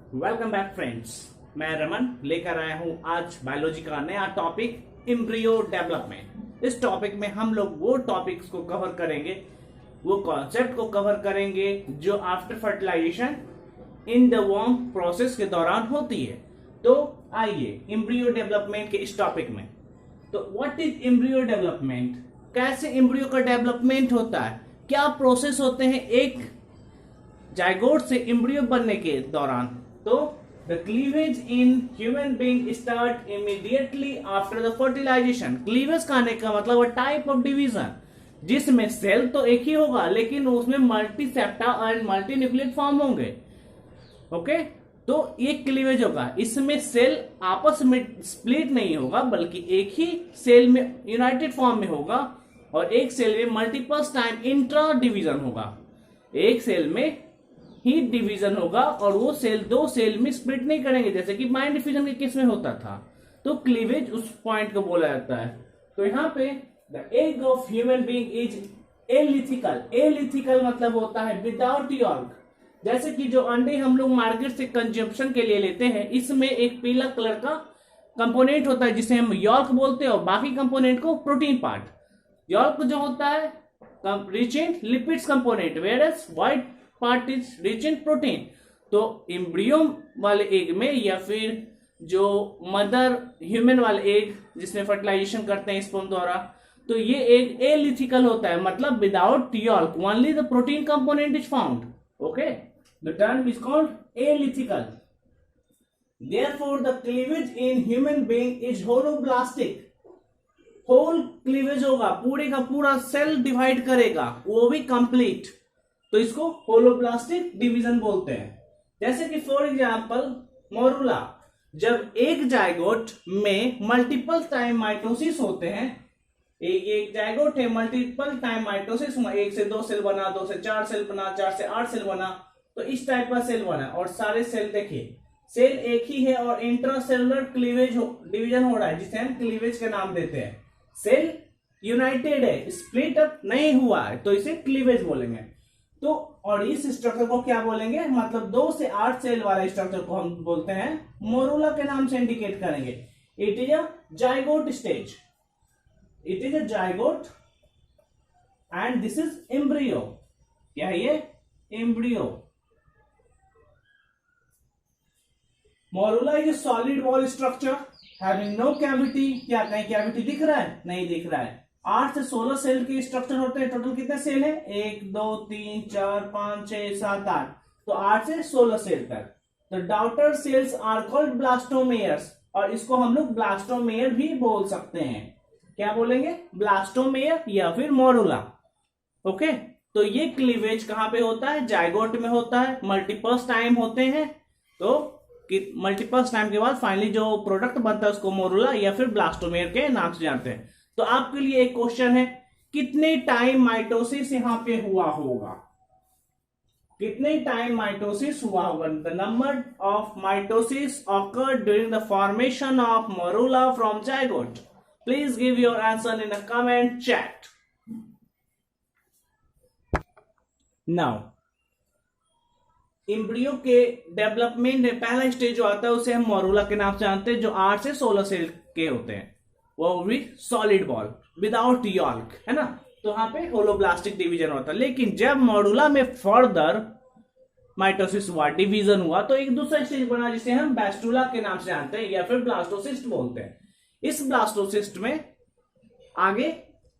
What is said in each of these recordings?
Welcome back friends. मैं रमन लेकर आया हूं आज बायोलॉजी का नया टॉपिक एम्ब्रियो डेवलपमेंट। इस टॉपिक में हम लोग वो टॉपिक्स को कवर करेंगे, वो कॉन्सेप्ट को कवर करेंगे जो after fertilisation in the warm process के दौरान होती है। तो आइए एम्ब्रियो डेवलपमेंट के इस टॉपिक में। तो व्हाट इज एम्ब्रियो डेवलपमेंट, कैसे एम्ब्रियो का डेवलपमेंट होता है, क्या प्रोसेस होते हैं एक जाइगोट से एम्ब्रियो बनने के दौरान। तो the cleavage in human being start immediately after the fertilisation. Cleavage कहने का मतलब टाइप ऑफ डिवीजन जिसमें सेल तो एक ही होगा लेकिन उसमें multi septa and multi nucleate form होंगे। ओके, तो ये क्लीवेज होगा, इसमें सेल आपस में स्प्लिट नहीं होगा बल्कि एक ही सेल में यूनाइटेड फॉर्म में होगा और एक सेल में मल्टीपल टाइम इंट्रा डिवीजन होगा। एक सेल में ही डिवीजन होगा और वो सेल दो सेल में स्प्लिट नहीं करेंगे जैसे कि माइंड डिफ्यूजन के केस में होता था। तो क्लीवेज उस पॉइंट को बोला जाता है। तो यहाँ पे the egg of human being is alecithal. Alecithal मतलब होता है विदाउट यॉल्क। जैसे कि जो अंडे हम लोग मार्केट से कंजम्पशन के लिए लेते हैं, इसमें एक पीला कलर का कंपोनेंट होता है जिसे हम यॉल्क बोलते हैं और बाकी कंपोनेंट को प्रोटीन पार्ट। यॉल्क जो होता है rich in lipids component, whereas white part is rich in protein. तो एम्ब्रियो वाले एग में या फिर जो मदर ह्यूमन वाले एग जिसमें फर्टिलाइजेशन करते हैं स्पर्म द्वारा, तो ये एग एलिथिकल होता है मतलब without yolk, only the protein component is found. Okay, the term is called alecithal. Therefore the cleavage in human being is holoblastic. Whole cleavage होगा, पूरे का पूरा सेल डिवाइड करेगा, वो भी कंप्लीट, तो इसको होलोब्लास्टिक डिवीजन बोलते हैं। जैसे कि फॉर एग्जांपल मोरुला, जब एक जाइगोट में मल्टीपल टाइम माइटोसिस होते हैं, एक जाइगोट है मल्टीपल टाइम माइटोसिस, एक से दो सेल बना, दो से चार सेल बना, चार से आठ सेल बना, तो इस टाइप का सेल बना और सारे सेल देखिए सेल एक ही है और इंट्रासेलुलर क्लीवेज डिवीजन हो रहा है जिसे हम क्लीवेज का नाम देते हैं। सेल यूनाइटेड है, स्प्लिट अप नहीं हुआ है, तो इसे क्लीवेज बोलेंगे। तो और इस स्ट्रक्चर को क्या बोलेंगे, मतलब 2 से 8 सेल वाला स्ट्रक्चर को हम बोलते हैं मोरुला के नाम से इंडिकेट करेंगे। It is a zygote stage, it is a zygote and this is embryo. क्या है ये? Embryo. Morula is a solid wall structure having no cavity. क्या कहीं कैविटी दिख रहा है? नहीं दिख रहा है। 8 से 16 सेल के स्ट्रक्चर होते हैं। टोटल कितने सेल है? 1 2 3 4 5 6 7 8, तो 8 से 16 सेल तक। तो डाउटर सेल्स आर कॉल्ड ब्लास्टोमेयर्स, और इसको हम लोग ब्लास्टोमेयर भी बोल सकते हैं। क्या बोलेंगे? ब्लास्टोमेयर या फिर मोरुला। ओके, तो ये क्लीवेज कहां पे होता है? जाइगोट में होता है। मल्टीपल्स टाइम होते हैं, तो मल्टीपल्स टाइम के बाद फाइनली जो प्रोडक्ट बनता है उसको मोरुला या फिर ब्लास्टोमेयर के नाम से जानते हैं। तो आपके लिए एक क्वेश्चन है, कितने टाइम माइटोसिस यहां पे हुआ होगा? कितने टाइम माइटोसिस हुआ होगा? The number of mitosis awkward during the formation of morula from zygote. Please give your answer in a comment chat. Now embryo के डेवलपमेंट में पहला स्टेज जो आता है उसे हम मोरुला के नाम से जानते हैं, जो 8 से 16 सेल के होते हैं, वो भी सॉलिड बॉल विदाउट यॉल्क, है ना। तो यहाँ पे होलोब्लास्टिक डिवीजन होता है। लेकिन जब मोरुला में फर्दर माइटोसिस हुआ, डिवीजन हुआ, तो एक दूसरा स्टेज बना जिसे हम बैस्टुला के नाम से जानते हैं या फिर ब्लास्टोसिस्ट बोलते हैं। इस ब्लास्टोसिस्ट में आगे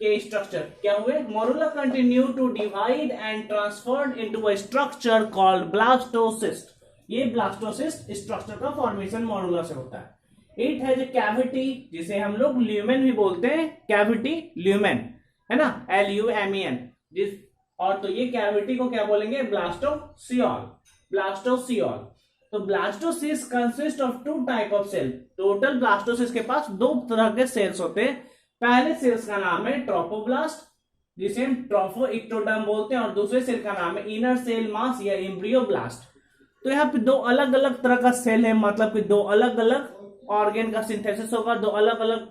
के स्ट्रक्चर क्या हुए? Morula continue to divide and transferred into a structure called blastocyst. ये ब्लास्टोसिस्ट स्ट्रक्चर का फॉर्मेशन मोरुला से होता है। इट हैज ए कैविटी जिसे हम लोग ल्यूमेन भी बोलते हैं, कैविटी ल्यूमेन, है ना, LUMEN। जिस और तो ये कैविटी को क्या बोलेंगे? ब्लास्टोसियोल। ब्लास्टोसियोल। तो blastocyst consist of 2 type of cell. Total blastocyst के पास 2 तरह के सेल्स होते हैं। पहले सेल्स का नाम है ट्रोपोब्लास्ट जिसे हम ट्रोफोइक्टोडर्म बोलते हैं, और दूसरे सेल का नाम है इनर सेल मास या एम्ब्रियोब्लास्ट। तो यहाँ पे 2 अलग अलग तरह का सेल है, मतलब कि 2 अलग अलग ऑर्गेन का सिंथेसिस होगा, 2 अलग अलग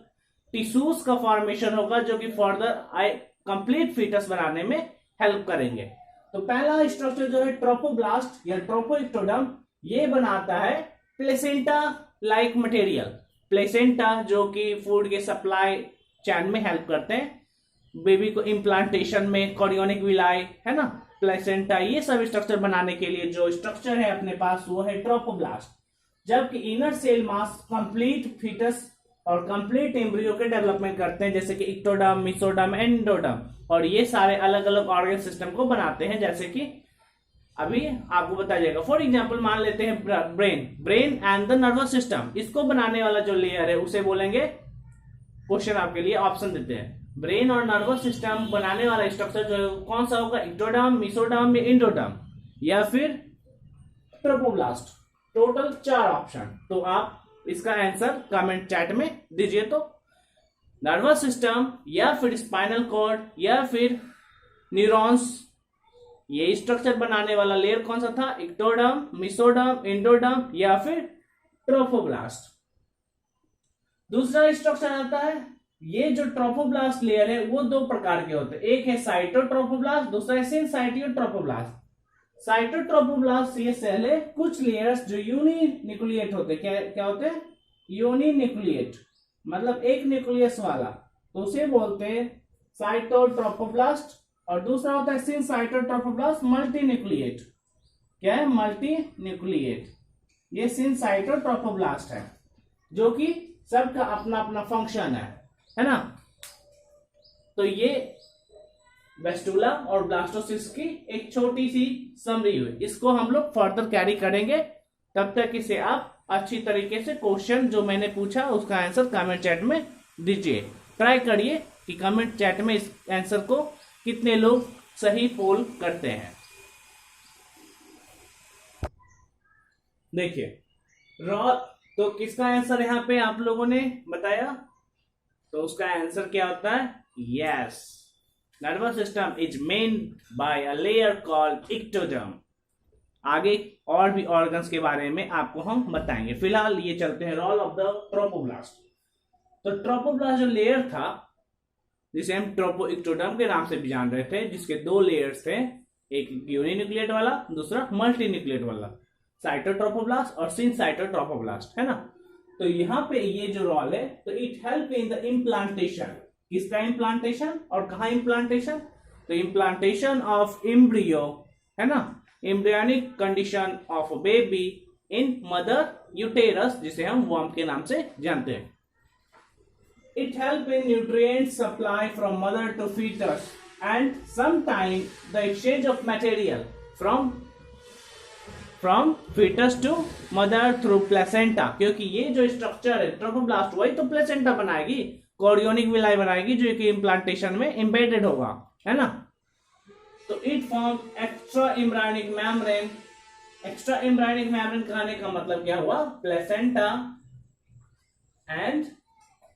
टिश्यूज का फॉर्मेशन होगा जो कि फर्दर कंप्लीट फीटस बनाने में हेल्प करेंगे। तो पहला स्ट्रक्चर जो है ट्रोपोब्लास्ट या ट्रोफोइक्टोडर्म, ये बनाता है प्लेसेंटा लाइक मटेरियल। प्लेसेंटा जो कि फूड के सप्लाई चैन में हेल्प करते हैं, बेबी को इम्प्लांटेशन में, कॉरियोनिक विलाई, है ना, प्लेसेंटा, ये सब स्ट्रक्चर बनाने के लिए जो स्ट्रक्चर है अपने पास वो है ट्रोपोब्लास्ट। जबकि inner cell mass complete foetus और कंप्लीट एम्ब्रियो के डेवलपमेंट करते हैं, जैसे कि इक्टोडर्म, मेसोडर्म, एंडोडर्म, और ये सारे अलग अलग ऑर्गन सिस्टम को बनाते हैं, जैसे कि अभी आपको बताया जाएगा। फॉर एग्जाम्पल मान लेते हैं brain and the nervous system. इसको बनाने वाला जो लेयर है उसे बोलेंगे, क्वेश्चन आपके लिए ऑप्शन देते हैं, ब्रेन और नर्वस सिस्टम बनाने वाला स्ट्रक्चर जो कौन सा होगा, इक्टोडर्म, मेसोडर्म या एंडोडर्म या फिर ट्रोपोब्लास्ट। टोटल 4 ऑप्शन, तो आप इसका आंसर कमेंट चैट में दीजिए। तो नर्वस सिस्टम या फिर स्पाइनल कॉर्ड या फिर न्यूरॉन्स, ये स्ट्रक्चर बनाने वाला लेयर कौन सा था, इक्टोडर्म, मेसोडर्म, एंडोडर्म या फिर ट्रोफोब्लास्ट। दूसरा स्ट्रक्चर आता है, ये जो ट्रोफोब्लास्ट लेयर है वो 2 प्रकार के होते हैं, एक है साइटोट्रोफोब्लास्ट, दूसरा है सिनसाइटियोट्रोफोब्लास्ट। साइटोट्रोफोब्लास्ट ये सेल है, कुछ लेयर्स जो यूनिन्यूक्लिएट होते हैं, क्या होते हैं, यूनिन्यूक्लिएट, मतलब एक न्यूक्लियस वाला, तो उसे बोलते हैं साइटोट्रोफोब्लास्ट। और दूसरा होता है सिनसाइटोट्रोफोब्लास्ट, मल्टी न्यूक्लिएट। क्या है, मल्टी न्यूक्लिएट। ये सिनसाइटोट्रोफोब्लास्ट है, जो कि सबका अपना अपना फंक्शन है ना। तो ये वेस्टुला और ब्लास्टोसिस्ट की एक छोटी सी समरी हुई, इसको हम लोग फर्दर कैरी करेंगे। तब तक इसे आप अच्छी तरीके से क्वेश्चन जो मैंने पूछा उसका आंसर कमेंट चैट में दीजिए। ट्राई करिए कि कमेंट चैट में इस आंसर को कितने लोग सही पोल करते हैं। देखिए रॉ, तो किसका आंसर यहाँ पे आप लोगों ने बताया, तो उसका आंसर क्या होता है, yes, nervous system is main by a layer called ectoderm. आगे और भी ऑर्गन्स के बारे में आपको हम बताएंगे, फिलहाल ये चलते हैं रोल ऑफ द ट्रोपोब्लास्ट। तो ट्रोपोब्लास्ट जो लेयर था, जिसे हम ट्रोपो इक्टोडर्म के नाम से भी जान रहे थे, जिसके 2 लेयर्स थे, एक यूनिन्यूक्लिएट वाला, दूसरा मल्टी न्यूक्लिएट वाला, साइटोट्रोफोब्लास्ट और सिनसाइटोट्रोफोब्लास्ट, है ना। तो यहाँ पे ये जो रोल है, तो it help in the implantation. किसका इम्प्लांटेशन और कहाँ इम्प्लांटेशन, तो इम्प्लांटेशन ऑफ एम्ब्रियो, है ना, embryonic condition of baby in mother uterus, जिसे हम वर्म के नाम से जानते हैं। It help in nutrient supply from mother to fetus and sometimes the exchange of material from fetus to mother through placenta, क्योंकि ये जो स्ट्रक्चर है ट्रोफोब्लास्ट वही तो प्लेसेंटा बनाएगी, कॉरियोनिक विलाई बनाएगी, जो कि इम्प्लांटेशन में एम्बेडेड होगा, है ना। तो it form extra embryonic membrane. Extra embryonic membrane कहने का मतलब क्या हुआ, प्लेसेंटा एंड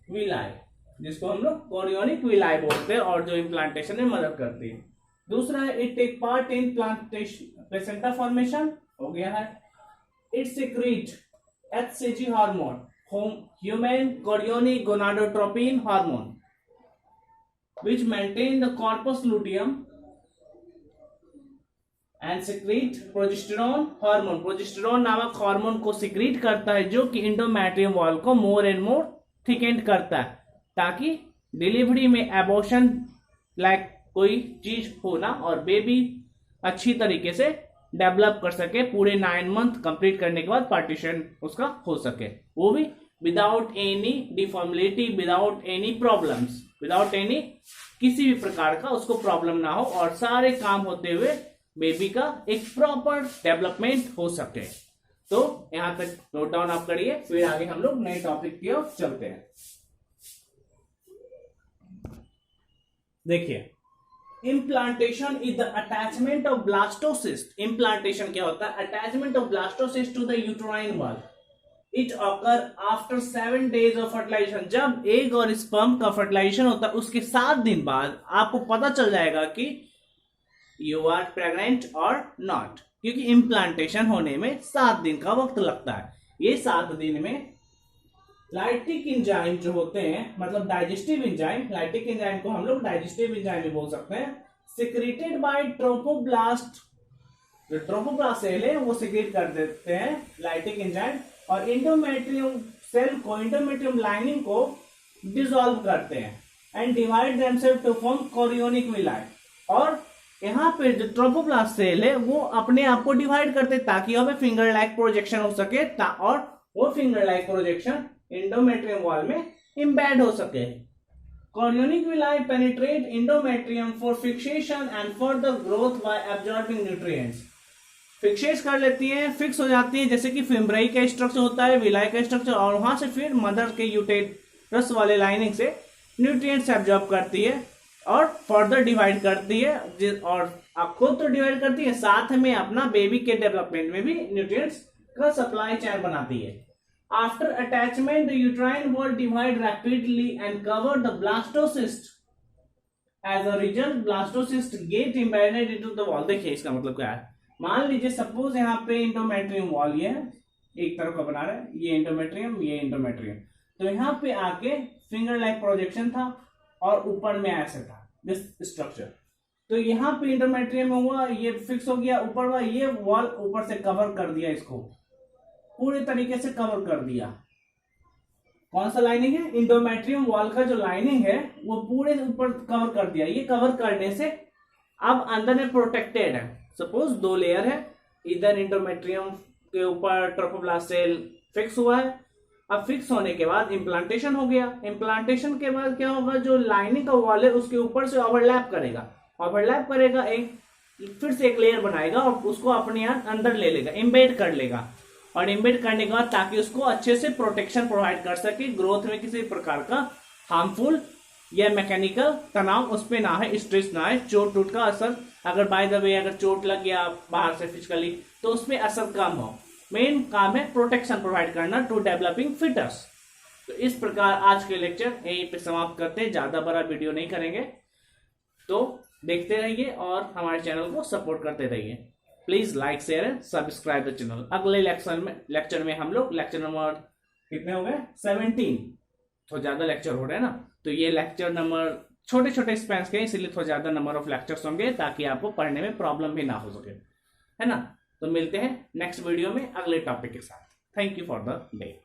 विलाई, जिसको हम लोग कॉरियोनिक विलाई बोलते हैं और जो इम्प्लांटेशन में मदद करती है। दूसरा है it take part in placenta formation, हो गया है। It secrete HCG hormone, human chorionic gonadotropin hormone, which maintain the corpus luteum and secrete progesterone hormone. Progesterone नामक हार्मोन को सिक्रीट करता है, जो कि इंडोमेट्रियम वॉल को मोर एंड मोर थिकेंड करता है, ताकि डिलीवरी में एबॉर्शन लाइक कोई चीज होना और बेबी अच्छी तरीके से डेवलप कर सके, पूरे 9 मंथ कंप्लीट करने के बाद पार्टीशन उसका हो सके, वो भी without any deformity, without any problems, without any किसी भी प्रकार का उसको प्रॉब्लम ना हो और सारे काम होते हुए बेबी का एक प्रॉपर डेवलपमेंट हो सके। तो यहां तक नोट डाउन आप करिए, फिर आगे हम लोग नए टॉपिक की ओर चलते हैं। देखिए, implantation is the attachment of blastocyst. Implantation क्या होता है, attachment of blastocyst to the uterine wall. It occur after 7 days of fertilisation. जब एग और स्पर्म का फर्टिलाइजेशन होता है उसके 7 दिन बाद आपको पता चल जाएगा कि यू आर प्रेग्नेंट और नॉट, क्योंकि इम्प्लांटेशन होने में 7 दिन का वक्त लगता है। ये 7 दिन में लाइटिक एंजाइम जो होते हैं, मतलब डाइजेस्टिव एंजाइम, लाइटिक एंजाइम को हम लोग डाइजेस्टिव एंजाइम भी बोल सकते हैं, सिक्रेटेड बाय ट्रोपोब्लास्ट जो ट्रोफोप्लास्ट सेल है वो सिक्रेट कर देते हैं लाइटिक एंजाइम और इंडोमेट्रियम सेल को, इंडोमेट्रियम लाइनिंग को डिसॉल्व करते हैं and divide themselves to form chorionic villi. और यहाँ पे जो ट्रोफोप्लास्ट सेल है वो अपने आप को डिवाइड करते ताकि हमें फिंगर लाइक प्रोजेक्शन हो सके और वो finger like projection endometrium wall में इम्बेड हो सके। Chorionic villi penetrate endometrium for fixation and further growth by absorbing nutrients. Fixit कर लेती है, फिक्स हो जाती है, जैसे कि फिम्ब्राई का स्ट्रक्चर होता है, विलाई का स्ट्रक्चर, और वहां से फिर मदर के यूटेरस वाले लाइनिंग से न्यूट्रिएंट्स एब्जॉर्ब करती है और फर्दर डिवाइड करती है, और खुद तो डिवाइड करती है, साथ में अपना बेबी के डेवलपमेंट में भी न्यूट्रिएंट्स का सप्लाई चेन बनाती है। After attachment the uterine wall divide rapidly and cover the blastocyst. As a result blastocyst get embedded into the wall. देखिए इसका मतलब क्या है, मान लीजिए सपोज यहाँ पे इंडोमेट्रियम वॉल ये है, एक तरफ का बना रहा है, ये इंडोमेट्रियम, ये इंडोमेट्रियम, तो यहाँ पे आके फिंगर लाइक प्रोजेक्शन था और ऊपर में ऐसे था दिस स्ट्रक्चर। तो यहाँ पे इंडोमेट्रियम हुआ, ये फिक्स हो गया, ऊपर हुआ, ये वॉल ऊपर से कवर कर दिया, इसको पूरे तरीके से कवर कर दिया। कौन सा लाइनिंग है, इंडोमेट्रियम वॉल का जो लाइनिंग है वो पूरे ऊपर कवर कर दिया। ये कवर करने से अब अंदर में प्रोटेक्टेड है। सपोज दो लेयर है, इधर इंडोमेट्रियम के ऊपर ट्रोफोप्लास्ट सेल फिक्स हुआ है। अब फिक्स होने के बाद इम्प्लांटेशन हो गया। इम्प्लांटेशन के बाद क्या होगा, जो लाइनिंग का वॉल है उसके ऊपर से ओवरलैप करेगा, एक फिर से एक लेयर बनाएगा और उसको अपने यहाँ अंदर ले लेगा, इम्बेड कर लेगा, और इम्बेड करने के बाद ताकि उसको अच्छे से प्रोटेक्शन प्रोवाइड कर सके, ग्रोथ में किसी प्रकार का हार्मफुल या मैकेनिकल तनाव उस पर ना है, स्ट्रेस ना है, चोट टूट का असर, अगर बाय द वे अगर चोट लग गया बाहर से फिजिकली तो उसमें असर कम हो। मेन काम है प्रोटेक्शन प्रोवाइड करना टू डेवलपिंग फिटर्स। तो इस प्रकार आज के लेक्चर यहीं पे समाप्त करते हैं, ज्यादा बड़ा वीडियो नहीं करेंगे, तो देखते रहिए और हमारे चैनल को सपोर्ट करते रहिए। Please like share and subscribe the channel. अगले लेक्चर में हम लोग लेक्चर नंबर कितने हो गए, 17, तो ज्यादा लेक्चर हो रहे हैं ना, तो ये लेक्चर नंबर छोटे छोटे स्पेंस के, इसलिए थोड़ा ज्यादा नंबर ऑफ लेक्चर्स होंगे ताकि आपको पढ़ने में प्रॉब्लम भी ना हो सके, है ना। तो मिलते हैं नेक्स्ट वीडियो में अगले टॉपिक के साथ। Thank you for the day.